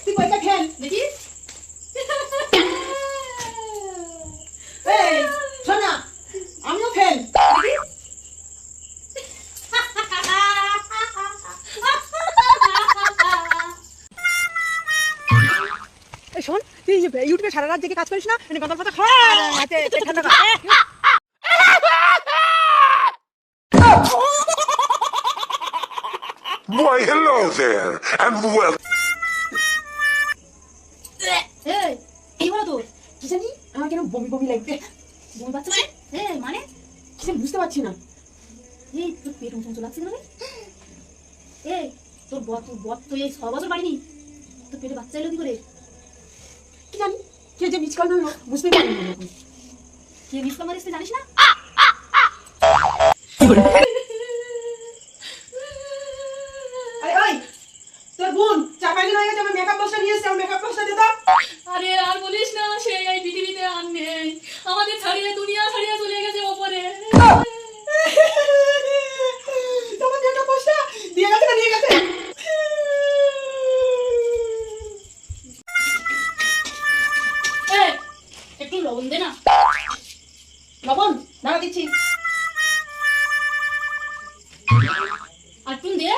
তুই কয়টা ফ্যান দেখি? এই শোনা, আমিও ফ্যান দেখি। শোন, তুই ইউটিউবে সারা রাত জেগে কাজ করিস না, গন্ডল পাতা খা ঠান্ডা খা। Why, hello there, and welcome. এই বলো তো, কি জানি আমার কেন বমি বমি লাগছে। বমি পাচ্ছে মানে কি জানি বুঝতে পারছি না। এই তোর পেট উঁচু লাগছে না? এই তোর বর তো এই 6 বছর বাড়িনি, তোর পেটে বাচ্চা এলো কি করে? কি জানি কে যে মিস কল মারলো, বুঝতেই পারিনি না। কে মিস কল মারিস তুই জানিস না? আরে ওই তোর বোন চাপাইলে হয়ে গেছে, আমার মেকআপ বক্সটা নিয়ে এসে, আমার মেকআপ বক্সটা দে তো। আরে আর বলিস না, সেই এই পৃথিবীতে আর নেই, আমাদের ছাড়িয়ে দুনিয়া ছাড়িয়ে চলে গেছে ওপরে। তোমার মেকআপ বক্সটা দিয়ে গেছে না নিয়ে গেছে? একটু লবণ দে না। লবণ দাঁড়া দিচ্ছি। আর একটু দে।